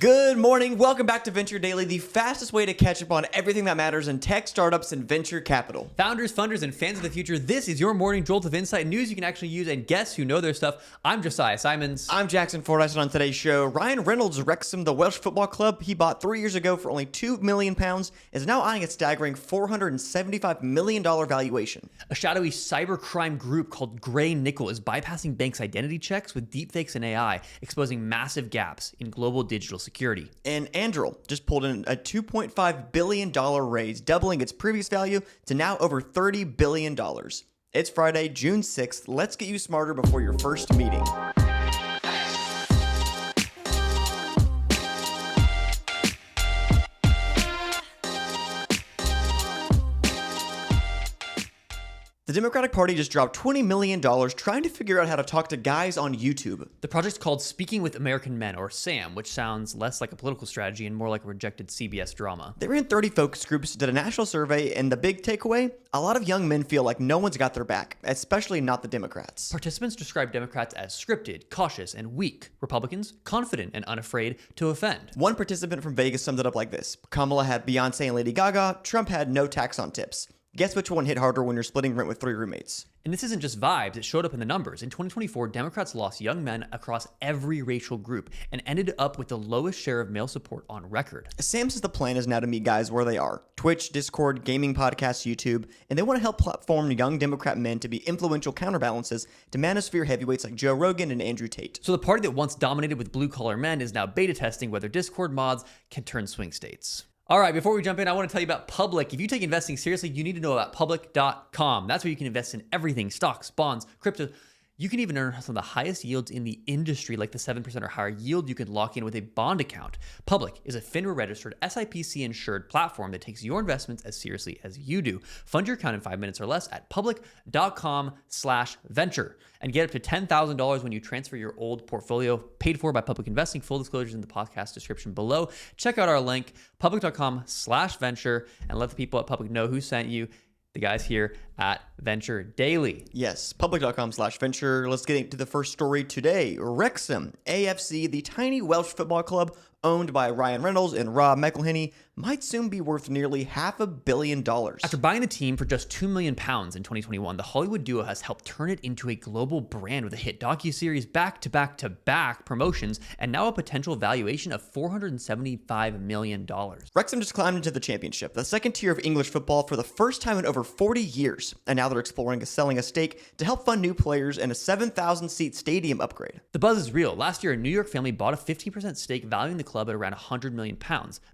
Good morning. Welcome back to Venture Daily, the fastest way to catch up on everything that matters in tech, startups, and venture capital. Founders, funders, and fans of the future, this is your morning jolt of insight news you can actually use and guests who know their stuff. I'm Josiah Simons. I'm Jackson Fordyce, and on today's show, Ryan Reynolds, Wrexham, the Welsh football club he bought 3 years ago for only £2 million, is now eyeing a staggering $475 million valuation. A shadowy cybercrime group called Grey Nickel is bypassing banks' identity checks with deepfakes and AI, exposing massive gaps in global digital security. And Anduril just pulled in a $2.5 billion raise, doubling its previous value to now over $30 billion. It's Friday, June 6th. Let's get you smarter before your first meeting. The Democratic Party just dropped $20 million trying to figure out how to talk to guys on YouTube. The project's called Speaking with American Men, or SAM, which sounds less like a political strategy and more like a rejected CBS drama. They ran 30 focus groups, did a national survey, and the big takeaway? A lot of young men feel like no one's got their back, especially not the Democrats. Participants described Democrats as scripted, cautious, and weak. Republicans, confident and unafraid to offend. One participant from Vegas summed it up like this. Kamala had Beyonce and Lady Gaga. Trump had no tax on tips. Guess which one hit harder when you're splitting rent with 3 roommates? And this isn't just vibes, it showed up in the numbers. In 2024, Democrats lost young men across every racial group and ended up with the lowest share of male support on record. Sam says the plan is now to meet guys where they are. Twitch, Discord, gaming podcasts, YouTube, and they want to help platform young Democrat men to be influential counterbalances to manosphere heavyweights like Joe Rogan and Andrew Tate. So the party that once dominated with blue-collar men is now beta testing whether Discord mods can turn swing states. All right, before we jump in, I want to tell you about Public. If you take investing seriously, you need to know about public.com. That's where you can invest in everything, stocks, bonds, crypto. You can even earn some of the highest yields in the industry, like the 7% or higher yield you can lock in with a bond account. Public is a FINRA-registered, SIPC-insured platform that takes your investments as seriously as you do. Fund your account in 5 minutes or less at public.com/venture and get up to $10,000 when you transfer your old portfolio, paid for by Public Investing. Full disclosures in the podcast description below. Check out our link, public.com/venture, and let the people at Public know who sent you. The guys here at Venture Daily. Yes, public.com/venture. Let's get into the first story today. Wrexham, AFC, the tiny Welsh football club owned by Ryan Reynolds and Rob McElhenney, might soon be worth nearly $500 million. After buying the team for just £2 million in 2021, the Hollywood duo has helped turn it into a global brand with a hit docuseries, back-to-back promotions, and now a potential valuation of $475 million. Wrexham just climbed into the championship, the second tier of English football, for the first time in over 40 years, and now they're exploring selling a stake to help fund new players and a 7,000-seat stadium upgrade. The buzz is real. Last year, a New York family bought a 15% stake, valuing the club at around £100 million.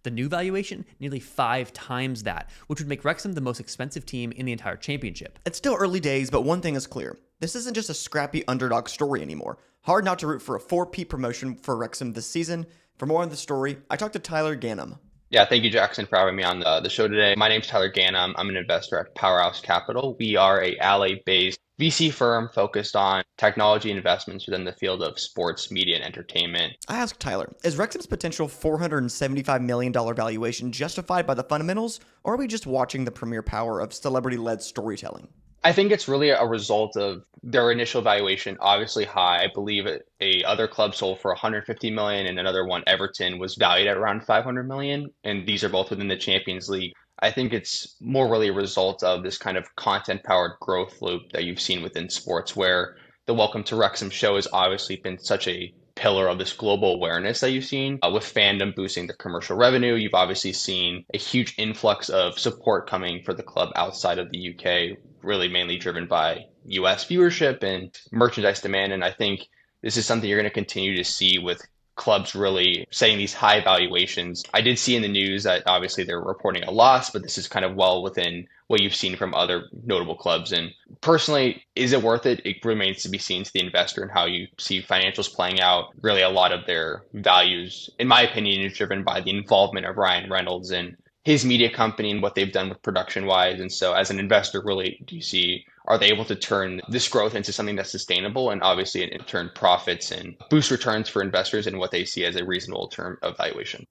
The new valuation, nearly 5 times that, which would make Wrexham the most expensive team in the entire championship. It's still early days, but one thing is clear. This isn't just a scrappy underdog story anymore. Hard not to root for a 4P promotion for Wrexham this season. For more on the story, I talked to Tyler Ganim. Yeah, thank you, Jackson, for having me on the show today. My name's Tyler Ganim. I'm an investor at Powerhouse Capital. We are a LA-based VC firm focused on technology investments within the field of sports, media, and entertainment. I asked Tyler, is Wrexham's potential $475 million valuation justified by the fundamentals, or are we just watching the premier power of celebrity-led storytelling? I think it's really a result of their initial valuation, obviously high. I believe a other club sold for $150 million, and another one, Everton, was valued at around $500 million, and these are both within the Champions League. I think it's more really a result of this kind of content-powered growth loop that you've seen within sports, where the Welcome to Wrexham show has obviously been such a pillar of this global awareness that you've seen with fandom boosting the commercial revenue. You've obviously seen a huge influx of support coming for the club outside of the UK, really mainly driven by US viewership and merchandise demand. And I think this is something you're going to continue to see with clubs really setting these high valuations. I did see in the news that obviously they're reporting a loss, but this is kind of well within what you've seen from other notable clubs. And personally, is it worth it? It remains to be seen to the investor and how you see financials playing out. Really, a lot of their values, in my opinion, is driven by the involvement of Ryan Reynolds and his media company and what they've done with production wise. And so as an investor, really, do you see, are they able to turn this growth into something that's sustainable and obviously in turn profits and boost returns for investors and what they see as a reasonable term of valuation?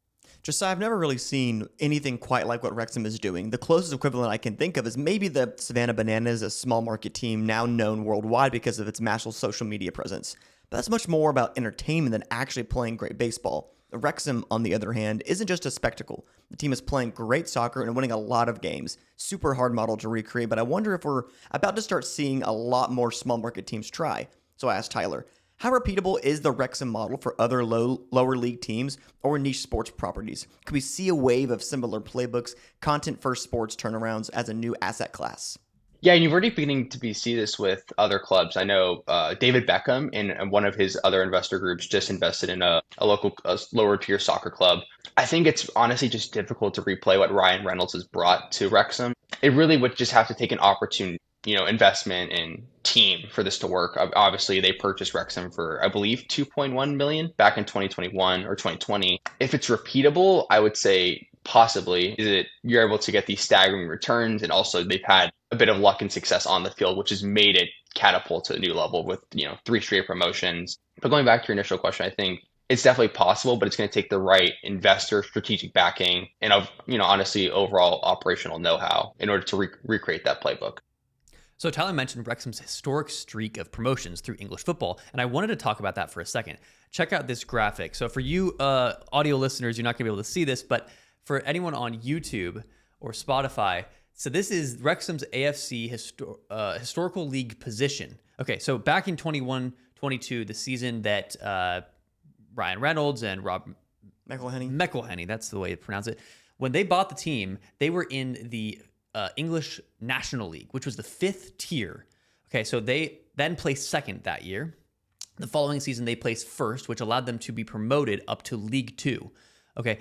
Josiah, I've never really seen anything quite like what Wrexham is doing. The closest equivalent I can think of is maybe the Savannah Bananas, a small market team now known worldwide because of its massive social media presence. But that's much more about entertainment than actually playing great baseball. Wrexham, on the other hand, isn't just a spectacle. The team is playing great soccer and winning a lot of games. Super hard model to recreate, but I wonder if we're about to start seeing a lot more small market teams try. So I asked Tyler, how repeatable is the Wrexham model for other lower league teams or niche sports properties? Could we see a wave of similar playbooks, content-first sports turnarounds as a new asset class? Yeah, and you're already beginning to see this with other clubs. I know David Beckham and one of his other investor groups just invested in a lower tier soccer club. I think it's honestly just difficult to replay what Ryan Reynolds has brought to Wrexham. It really would just have to take an opportune, investment in team for this to work. Obviously, they purchased Wrexham for, I believe, 2.1 million back in 2021 or 2020. If it's repeatable, I would say possibly. You're able to get these staggering returns, and also they've had a bit of luck and success on the field, which has made it catapult to a new level with 3 straight promotions. But going back to your initial question, I think it's definitely possible, but it's going to take the right investor, strategic backing, and honestly overall operational know-how in order to recreate that playbook. So Tyler mentioned Wrexham's historic streak of promotions through English football, and I wanted to talk about that for a second. Check out this graphic. So for you audio listeners, you're not going to be able to see this, but for anyone on YouTube or Spotify, so this is Wrexham's AFC historical league position. Okay, so back in 21-22, the season that Ryan Reynolds and Rob McElhenney, that's the way to pronounce it, when they bought the team, they were in the English National League, which was the 5th tier. Okay, so they then placed second that year. The following season, they placed first, which allowed them to be promoted up to League 2. Okay,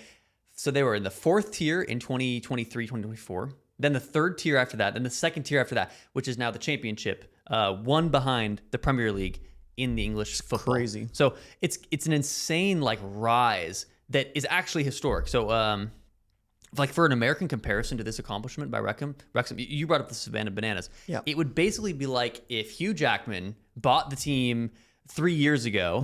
so they were in the 4th tier in 2023-2024, then the 3rd tier after that, then the 2nd tier after that, which is now the championship, one behind the Premier League in the English football. Crazy. So it's an insane rise that is actually historic. So for an American comparison to this accomplishment by Wrexham, you brought up the Savannah Bananas. Yeah. It would basically be like if Hugh Jackman bought the team 3 years ago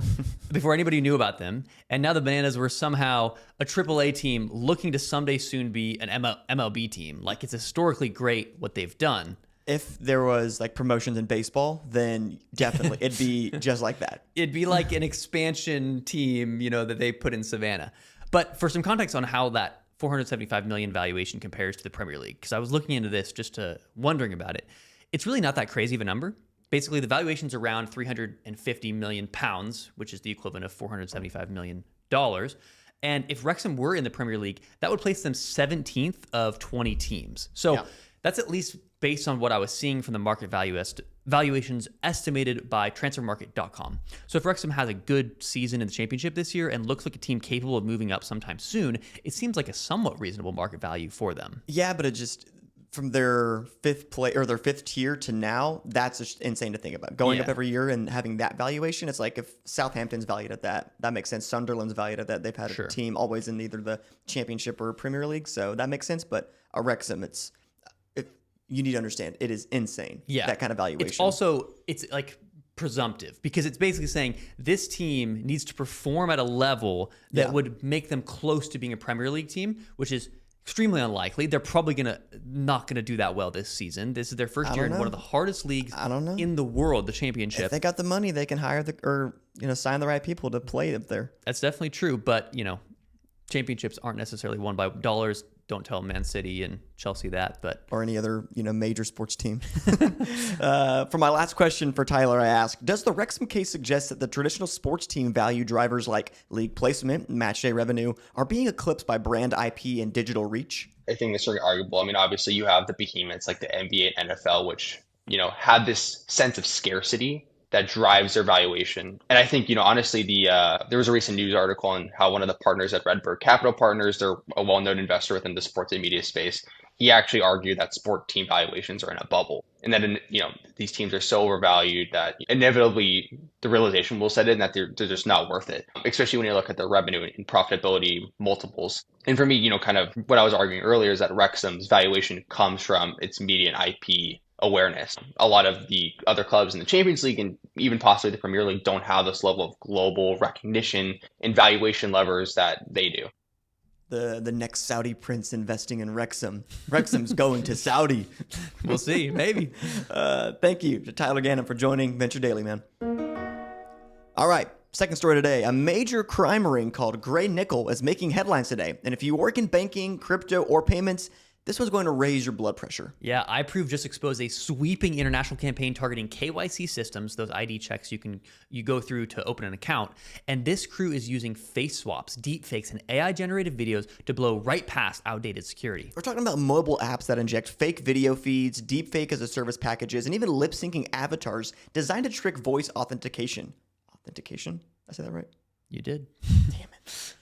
before anybody knew about them, and now the Bananas were somehow a AAA team looking to someday soon be an MLB team. It's historically great what they've done. If there was promotions in baseball, then definitely it'd be just like that. It'd be like an expansion team, that they put in Savannah. But for some context on how that 475 million valuation compares to the Premier League, because I was looking into this wondering about it. It's really not that crazy of a number. Basically, the valuation's around 350 million pounds, which is the equivalent of $475 million. And if Wrexham were in the Premier League, that would place them 17th of 20 teams. So that's at least based on what I was seeing from the market valuations estimated by transfermarket.com. So if Wrexham has a good season in the championship this year and looks like a team capable of moving up sometime soon, it seems like a somewhat reasonable market value for them. Yeah, but it just, from their 5th tier to now, that's just insane to think about. Going up every year and having that valuation, it's like if Southampton's valued at that makes sense. Sunderland's valued at that. They've had a team always in either the Championship or Premier League, so that makes sense. But a Wrexham, you need to understand, it is insane. Yeah, that kind of valuation. It's presumptive, because it's basically saying this team needs to perform at a level that would make them close to being a Premier League team, which is extremely unlikely. They're probably not gonna do that well this season. This is their first year in one of the hardest leagues in the world, the Championship. If they got the money, they can hire sign the right people to play up there. That's definitely true, but championships aren't necessarily won by dollars. Don't tell Man City and Chelsea that, or any other major sports team. For my last question for Tyler, I asked, does the Wrexham case suggest that the traditional sports team value drivers like league placement and matchday revenue are being eclipsed by brand IP and digital reach? I think it's very arguable. I mean, obviously you have the behemoths like the NBA and NFL, which have this sense of scarcity that drives their valuation. And I think, honestly, there was a recent news article on how one of the partners at Redbird Capital Partners, they're a well-known investor within the sports and media space, he actually argued that sport team valuations are in a bubble. And that, these teams are so overvalued that inevitably the realization will set in that they're just not worth it, especially when you look at the revenue and profitability multiples. And for me, kind of what I was arguing earlier is that Wrexham's valuation comes from its media and IP awareness. A lot of the other clubs in the Champions League and even possibly the Premier League don't have this level of global recognition and valuation levers that they do. The next Saudi prince investing in Wrexham. Wrexham's going to Saudi. We'll see, maybe. Thank you to Tyler Ganim for joining Venture Daily, man. All right, Second story today, a major crime ring called Gray Nickel is making headlines today. And if you work in banking, crypto, or payments, this one's going to raise your blood pressure. Yeah, iProov just exposed a sweeping international campaign targeting KYC systems, those ID checks you go through to open an account. And this crew is using face swaps, deepfakes, and AI-generated videos to blow right past outdated security. We're talking about mobile apps that inject fake video feeds, deepfake as a service packages, and even lip-syncing avatars designed to trick voice authentication. Authentication? Did I say that right? You did. Damn it.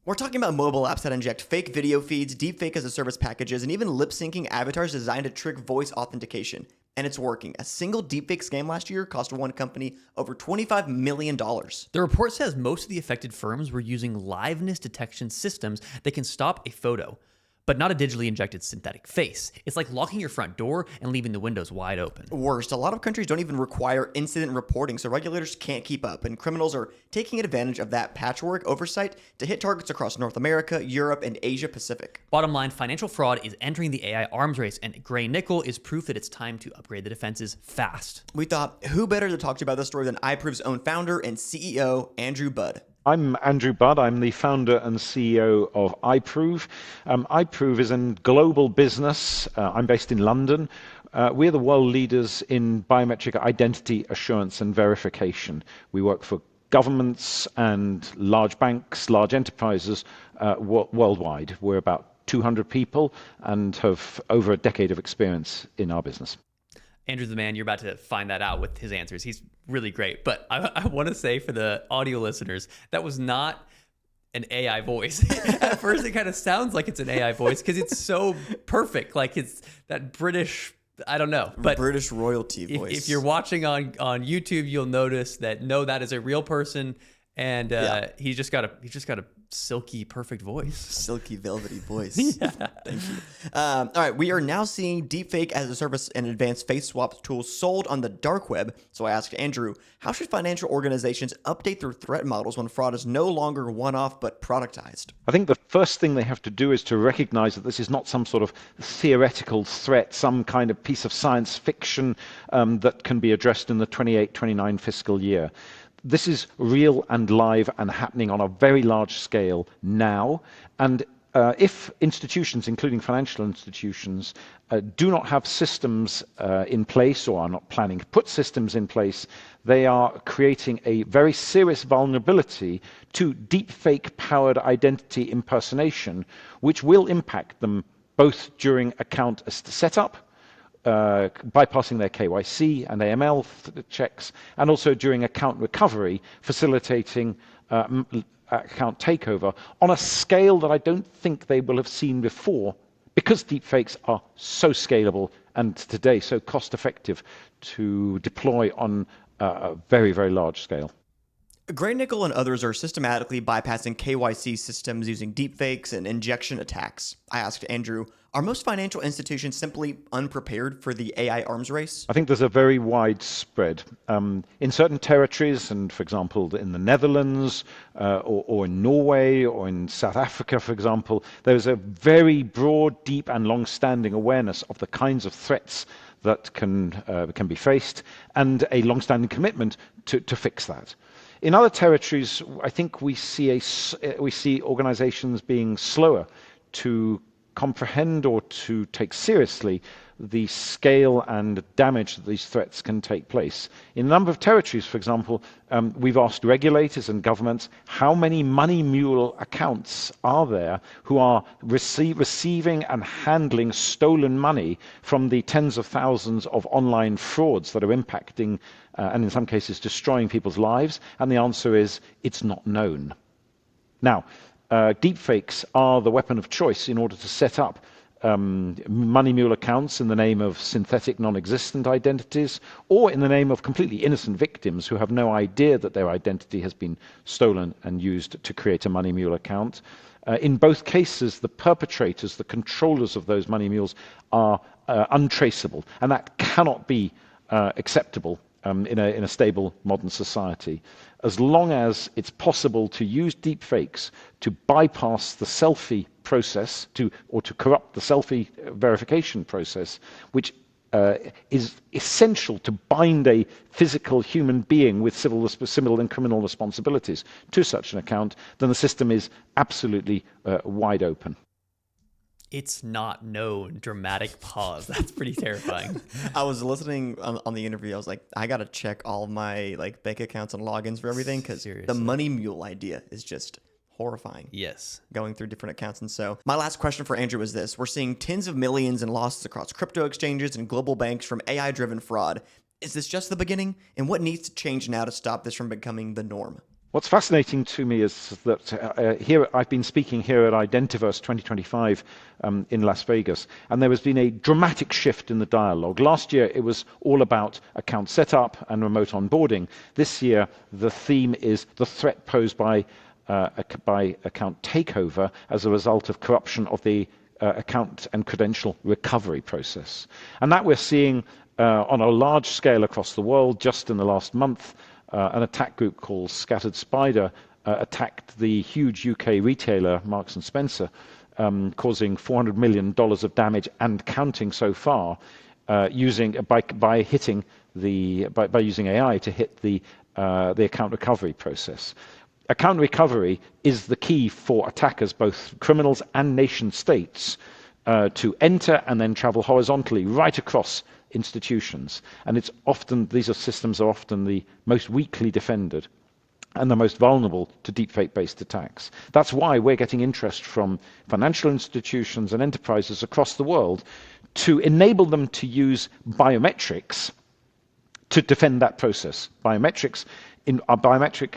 We're talking about mobile apps that inject fake video feeds, deepfake as a service packages, and even lip-syncing avatars designed to trick voice authentication. And it's working. A single deepfake scam last year cost one company over $25 million. The report says most of the affected firms were using liveness detection systems that can stop a photo, but not a digitally injected synthetic face. It's like locking your front door and leaving the windows wide open. Worst, a lot of countries don't even require incident reporting, so regulators can't keep up, and criminals are taking advantage of that patchwork oversight to hit targets across North America, Europe, and Asia Pacific. Bottom line, financial fraud is entering the AI arms race, and Gray Nickel is proof that it's time to upgrade the defenses fast. We thought, who better to talk to about this story than iProov's own founder and CEO, Andrew Budd. I'm Andrew Budd. I'm the founder and CEO of iProov. iProov is a global business. I'm based in London. We're the world leaders in biometric identity assurance and verification. We work for governments and large banks, large enterprises worldwide. We're about 200 people and have over a decade of experience in our business. Andrew's the man. You're about to find that out with his answers. He's really great. But I want to say for the audio listeners, that was not an AI voice. At first, it kind of sounds like it's an AI voice because it's so perfect. Like it's that British, I don't know. But British royalty voice. If you're watching on YouTube, you'll notice that, no, that is a real person. And he's just got a silky, perfect voice. Silky, velvety voice. Yeah. Thank you. All right, we are now seeing deepfake as a service and advanced face swap tools sold on the dark web. So I asked Andrew, how should financial organizations update their threat models when fraud is no longer one-off but productized? I think the first thing they have to do is to recognize that this is not some sort of theoretical threat, some kind of piece of science fiction that can be addressed in the 28-29 fiscal year. This is real and live and happening on a very large scale now. And if institutions, including financial institutions, do not have systems in place or are not planning to put systems in place, they are creating a very serious vulnerability to deepfake-powered identity impersonation, which will impact them both during account setup, bypassing their KYC and AML checks, and also during account recovery, facilitating account takeover on a scale that I don't think they will have seen before, because deepfakes are so scalable and today so cost effective to deploy on a very, very large scale. Gray Nickel and others are systematically bypassing KYC systems using deepfakes and injection attacks. I asked Andrew, are most financial institutions simply unprepared for the AI arms race? I think there's a very wide spread. In certain territories, and for example, in the Netherlands, or in Norway, or in South Africa, for example, there's a very broad, deep, and long-standing awareness of the kinds of threats that can be faced, and a long-standing commitment to fix that. In other territories, I think we see organizations being slower to comprehend or to take seriously the scale and damage that these threats can take place. In a number of territories, for example, we've asked regulators and governments how many money mule accounts are there who are receiving and handling stolen money from the tens of thousands of online frauds that are impacting and in some cases destroying people's lives, and the answer is it's not known. Now, deepfakes are the weapon of choice in order to set up money mule accounts in the name of synthetic non-existent identities, or in the name of completely innocent victims who have no idea that their identity has been stolen and used to create a money mule account. In both cases, the perpetrators, the controllers of those money mules, are untraceable, and that cannot be acceptable in a stable modern society. As long as it's possible to use deepfakes to bypass the selfie process, or to corrupt the selfie verification process, which is essential to bind a physical human being with civil and criminal responsibilities to such an account, then the system is absolutely wide open. It's not known. Dramatic pause. That's pretty terrifying. I was listening on the interview. I was like, I got to check all my bank accounts and logins for everything, because the money mule idea is just horrifying. Yes. Going through different accounts. And so my last question for Andrew is this. We're seeing tens of millions in losses across crypto exchanges and global banks from AI-driven fraud. Is this just the beginning? And what needs to change now to stop this from becoming the norm? What's fascinating to me is that here I've been speaking here at Identiverse 2025 in Las Vegas, and there has been a dramatic shift in the dialogue. Last year it was all about account setup and remote onboarding. This year the theme is the threat posed by account takeover as a result of corruption of the account and credential recovery process. And that we're seeing on a large scale across the world. Just in the last month, an attack group called Scattered Spider attacked the huge UK retailer Marks and Spencer, causing $400 million of damage and counting so far, using using AI to hit the account recovery process. Account recovery is the key for attackers, both criminals and nation states, to enter and then travel horizontally right across institutions. And these systems are often the most weakly defended and the most vulnerable to deepfake-based attacks. That's why we're getting interest from financial institutions and enterprises across the world to enable them to use biometrics to defend that process. Biometrics, in our biometric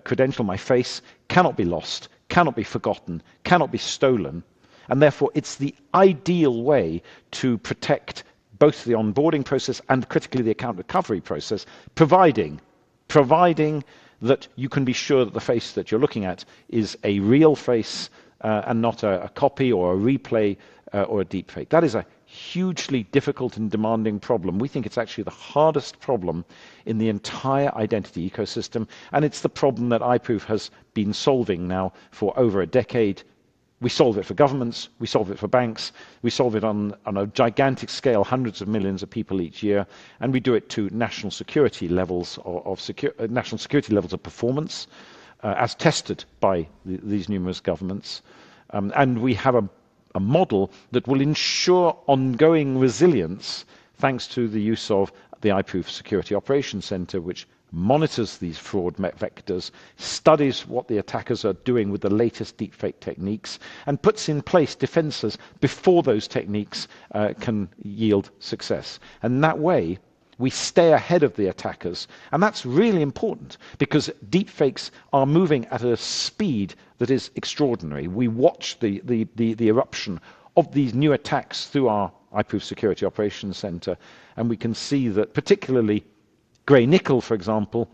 credential, my face, cannot be lost, cannot be forgotten, cannot be stolen, and therefore it's the ideal way to protect both the onboarding process and critically the account recovery process, providing that you can be sure that the face that you're looking at is a real face and not a copy or a replay or a deepfake. That is a hugely difficult and demanding problem. We think it's actually the hardest problem in the entire identity ecosystem, and it's the problem that iProov has been solving now for over a decade. We solve it for governments, we solve it for banks, we solve it on a gigantic scale, hundreds of millions of people each year, and we do it to national security levels of performance, as tested by these numerous governments. And we have a model that will ensure ongoing resilience thanks to the use of the iProov Security Operations Center, which monitors these fraud vectors, studies what the attackers are doing with the latest deepfake techniques, and puts in place defenses before those techniques can yield success. And that way, we stay ahead of the attackers. And that's really important because deepfakes are moving at a speed that is extraordinary. We watch the eruption of these new attacks through our iProov Security Operations Center, and we can see that particularly grey nickel, for example,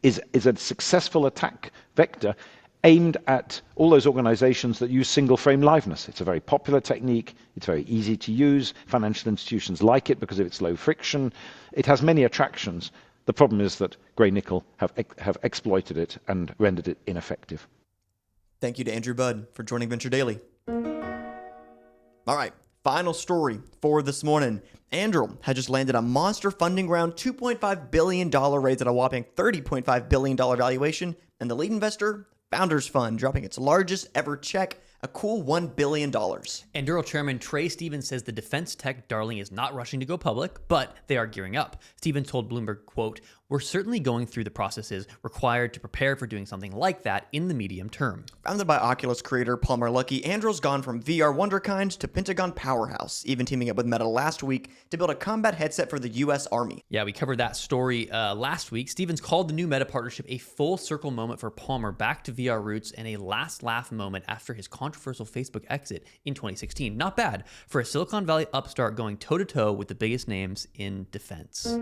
is a successful attack vector aimed at all those organizations that use single frame liveness. It's a very popular technique. It's very easy to use. Financial institutions like it because of its low friction. It has many attractions. The problem is that grey nickel have exploited it and rendered it ineffective. Thank you to Andrew Budd for joining Venture Daily. All right. Final story for this morning. Anduril had just landed a monster funding round, $2.5 billion raise at a whopping $30.5 billion valuation, and the lead investor, Founders Fund, dropping its largest ever check, a cool $1 billion. Anduril chairman Trey Stevens says the defense tech darling is not rushing to go public, but they are gearing up. Stevens told Bloomberg, quote, "We're certainly going through the processes required to prepare for doing something like that in the medium term." Founded by Oculus creator Palmer Luckey, Anduril's gone from VR wonderkind to Pentagon powerhouse, even teaming up with Meta last week to build a combat headset for the U.S. Army. Yeah, we covered that story last week. Stevens called the new Meta partnership a full circle moment for Palmer back to VR roots and a last laugh moment after his controversial Facebook exit in 2016. Not bad for a Silicon Valley upstart going toe-to-toe with the biggest names in defense.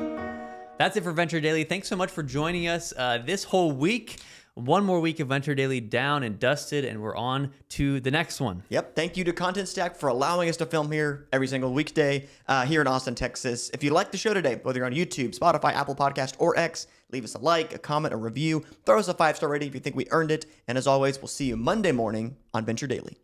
That's it for Venture Daily. Thanks so much for joining us this whole week. One more week of Venture Daily down and dusted, and we're on to the next one. Yep. Thank you to Content Stack for allowing us to film here every single weekday here in Austin, Texas. If you like the show today, whether you're on YouTube, Spotify, Apple Podcast, or X, leave us a like, a comment, a review. Throw us a 5-star rating if you think we earned it. And as always, we'll see you Monday morning on Venture Daily.